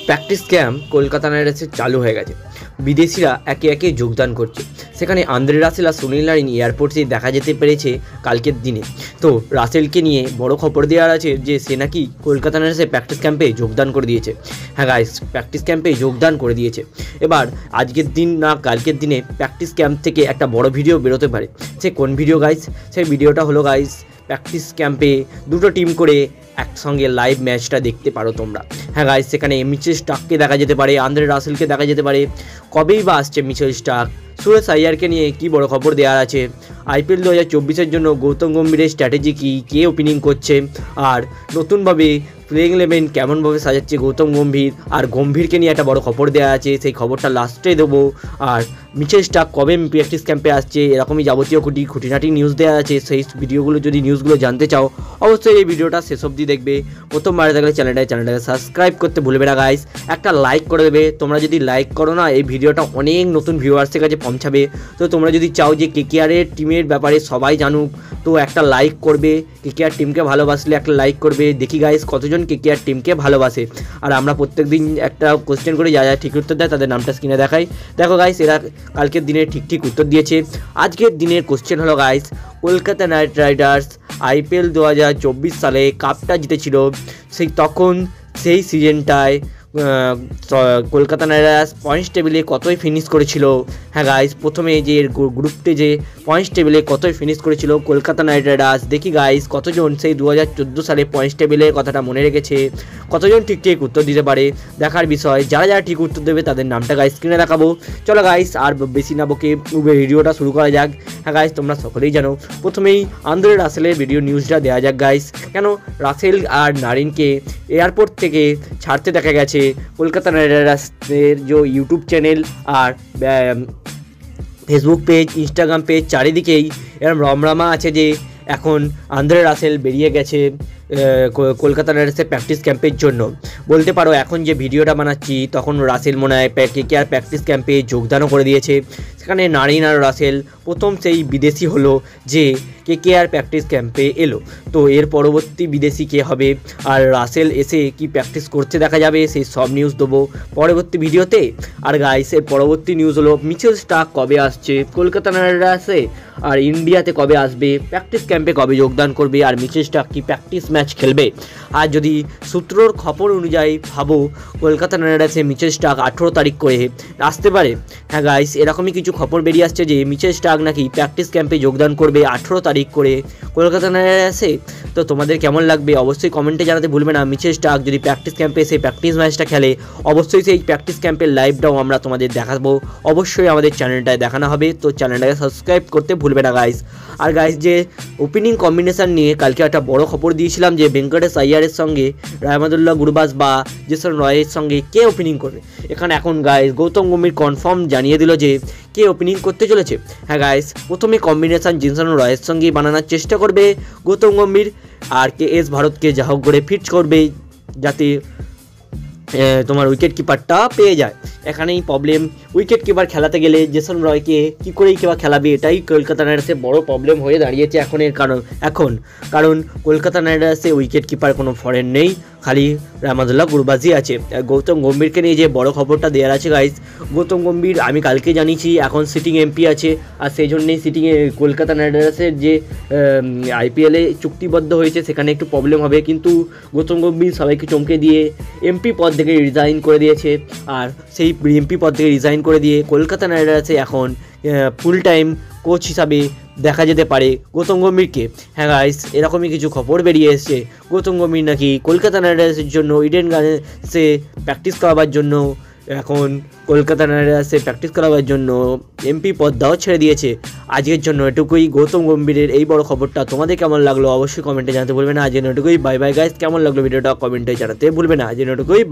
Practice camp Kolkata night রাইডার্সে চালু হয়ে গেছে। বিদেশিরা একে একে যোগদান করছে। সেখানে আন্দ্রে রাসেল আর সুনীল নারিন এয়ারপোর্টে দেখা যেতে পেরেছে কালকের দিনে। তো রাসেলকে নিয়ে বড় খবর দেওয়ার আছে যে সে নাকি কলকাতা নাইট রাইডার্সের প্র্যাকটিস ক্যাম্পে যোগদান করে দিয়েছে। হ্যাঁ গাইস, প্র্যাকটিস ক্যাম্পে যোগদান করে দিয়েছে। এবার আজকের দিন না কালকের দিনে প্র্যাকটিস ক্যাম্প থেকে একটা বড় ভিডিও বেরোতে পারে। সে কোন ভিডিও গাইস? সেই ভিডিওটা হলো গাইস, প্র্যাকটিস ক্যাম্পে দুটো টিম করে একসঙ্গে লাইভ ম্যাচটা দেখতে পারো তোমরা। হ্যাঁ গাইস, সেখানে মিচেল স্টার্ককে দেখা যেতে পারে, আন্দ্রে রাসেলকে দেখা যেতে পারে। কবেই বা আসছে মিচেল স্টার্ক? সুরেশ আইয়ারকে নিয়ে কি বড় খবর দেওয়ার আছে? আইপিএল 2024-এর জন্য গৌতম গম্ভীরের স্ট্র্যাটেজি কী, কে ওপেনিং করছে, আর নতুনভাবে প্লেইং 11 কেমনভাবে সাজাচ্ছে গৌতম গম্ভীর, আর গম্ভীরকে নিয়ে একটা বড় খবর দেওয়া আছে, সেই খবরটা লাস্টে দেবো। আর মিচেল স্টার্ক কবে প্র্যাকটিস ক্যাম্পে আসছে, এরকমই যাবতীয় খুঁটিনাটি নিউজ দেওয়া আছে। সেই ভিডিওগুলো যদি নিউজগুলো জানতে চাও অবশ্যই এই ভিডিওটা শেষ অবধি দেখবে। প্রথমবার দেখলে চ্যানেলটাকে সাবস্ক্রাইব করতে ভুলবে না গাইস, একটা লাইক করে দেবে। তোমরা যদি লাইক করো না, এই ভিডিওটা অনেক নতুন ভিউয়ার্সের কাছে পৌঁছাবে। তো তোমরা যদি চাও যে কেকেআরের টিমের ব্যাপারে সবাই জানুক, তো একটা লাইক করবে। কেকেআর টিমকে ভালোবাসলে একটা লাইক করবে। দেখি গাইস কতজন কেকেআর টিমকে ভালোবাসে। আর আমরা প্রত্যেকদিন একটা কোশ্চেন করে যা ঠিক উত্তর দেয় তাদের নামটা স্ক্রিনে দেখাই। দেখো গাইস, এরা কালকের দিনে ঠিক উত্তর দিয়েছে। আজকের দিনের কোশ্চেন হলো guys, Kolkata night Riders IPL 2024 সালে কাপটা জিতেছিল, সেই সিজনটায় কলকাতা নাইট রাইডার্স পয়েন্টস টেবিলে কতই ফিনিশ করেছিল? হ্যাঁ গাইস, প্রথমে যে গ্রুপটে যে পয়েন্টস টেবিলে কতই ফিনিশ করেছিল কলকাতা নাইট রাইডার্স। দেখি গাইস কতজন সেই 2014 সালে পয়েন্টস টেবিলের কথাটা মনে রেখেছে, কতজন ঠিক উত্তর দিতে পারে দেখার বিষয়। যারা ঠিক উত্তর দেবে তাদের নামটা গাইস স্ক্রিনে দেখাবো। চলো গাইস, আর বেশি না বকে ভিডিওটা শুরু করা যাক। হ্যাঁ গাইস, তোমরা সকলেই জানো, প্রথমেই আন্দ্রে রাসেলের ভিডিও নিউজটা দেওয়া যাক গাইস। কেন রাসেল আর নারিনকে এয়ারপোর্ট থেকে ছাড়তে দেখা গেছে। কলকাতা নাইট রাইডার্সের যে ইউটিউব চ্যানেল আর ফেসবুক পেজ, ইনস্টাগ্রাম পেজ, চারিদিকেই এরকম রমরমা আছে যে এখন আন্দ্রে রাসেল বেরিয়ে গেছে কলকাতা নাইট রাইডার্সের প্র্যাকটিস ক্যাম্পের জন্য। বলতে পারো এখন যে ভিডিওটা বানাচ্ছি তখন রাসেল মনে হয় কেকেআর প্র্যাকটিস ক্যাম্পে যোগদানও করে দিয়েছে। সেখানে নারিন আর রাসেল প্রথম সেই বিদেশি হলো যে কেকেআর প্র্যাকটিস ক্যাম্পে এলো। তো এর পরবর্তী বিদেশি কে হবে, আর রাসেল এসে কি প্র্যাকটিস করতে দেখা যাবে, সেই সব নিউজ দেবো পরবর্তী ভিডিওতে। আর গাইস, এর পরবর্তী নিউজ হলো মিচেল স্টার্ক কবে আসছে কলকাতা নাইট রাইডার্সে, আর ইন্ডিয়াতে কবে আসবে, প্র্যাকটিস ক্যাম্পে কবে যোগদান করবে, আর মিচেল স্টার্ক কি প্র্যাকটিস ম্যাচ খেলবে। আর যদি সূত্রর খবর অনুযায়ী ভাবো, কলকাতা নাইট রাইডার্সে মিচেল স্টার্ক 18 তারিখ করে আসতে পারে। হ্যাঁ গাইস, এরকমই কিছু খবর বেরিয়ে আসছে যে মিচেল স্টার্ক নাকি প্র্যাকটিস ক্যাম্পে যোগদান করবে 18 তারিখ করে কলকাতা নাইট রাইডার্সে। তো তোমাদের কেমন লাগবে অবশ্যই কমেন্টে জানাতে ভুলবে না। মিচেল স্টার্ক যদি প্র্যাকটিস ক্যাম্পে এসে প্র্যাকটিস ম্যাচটা খেলে, অবশ্যই সেই প্র্যাকটিস ক্যাম্পের লাইভটাও আমরা তোমাদের দেখাবো। অবশ্যই আমাদের চ্যানেলটায় দেখানো হবে, তো চ্যানেলটাকে সাবস্ক্রাইব করতে ভুলবে না গাইস। আর গাইস, যে ওপেনিং কম্বিনেশান নিয়ে কালকে একটা বড় খবর দিয়েছিলাম যে ভেঙ্কটেশ আইয়ারের সঙ্গে রাহমাদুল্লাহ গুরবাজ বা জেসন রয়ের সঙ্গে কে ওপেনিং করবে। এখন গাইস গৌতম গম্ভীর কনফার্ম জানিয়ে দিল যে কে ওপেনিং করতে চলেছে। হ্যাঁ গাইস, প্রথমে কম্বিনেশান জেসন রয়ের সঙ্গে বানানোর চেষ্টা করবে গৌতম গম্ভীর, আর KS ভারতকে যা হোক করে ফিট করবে যাতে তোমার উইকেট কিপারটা পেয়ে যায়। এখানেই প্রবলেম, উইকেট কিপার খেলাতে গেলে জেসন রয়কে কী করেই কেবা খেলাবে, এটাই কলকাতা নাইট রাইডার্সের বড় প্রবলেম হয়ে দাঁড়িয়েছে কারণ কলকাতা নাইট রাইডার্সে উইকেট কিপার কোনো ফরেন নেই, খালি রাহমাদুল্লাহ গুরবাজই আছে। গৌতম গম্ভীরকে নিয়ে যে বড় খবরটা দেওয়ার আছে গাইস, গৌতম গম্ভীর আমি কালকে জানিয়েছি এখন সিটিং MP আছে, আর সেই জন্যেই সিটিংয়ে কলকাতা নাইট রাইডার্সের যে IPL-এ চুক্তিবদ্ধ হয়েছে সেখানে একটু প্রবলেম হবে। কিন্তু গৌতম গম্ভীর সবাইকে চমকে দিয়ে MP পদ থেকে রিজাইন করে দিয়েছে, আর সেই MP পদ থেকে রিজাইন করে দিয়ে কলকাতা নাইট রাইডার্সে এখন ফুল টাইম কোচ হিসাবে দেখা যেতে পারে গৌতম গম্ভীরকে। হ্যাঁ গাইস, এরকমই কিছু খবর বেরিয়ে এসছে। গৌতম গম্ভীর নাকি কলকাতা নাইট রাইডার্সের জন্য ইডেন গার্ডেন্সে প্র্যাকটিস করাবার জন্য এখন কলকাতা নাইট রাইডার্সে প্র্যাকটিস করাবার জন্য MP পদটাও ছেড়ে দিয়েছে। আজকের জন্য এটুকুই গৌতম গম্ভীরের এই বড় খবরটা। তোমাদের কেমন লাগলো অবশ্যই কমেন্টে জানাতে ভুলবে না। আজকের এটুকুই, বাই বাই গাইস। কেমন লাগলো ভিডিওটা কমেন্টে জানাতে ভুলবে না। আজকের এটুকুই।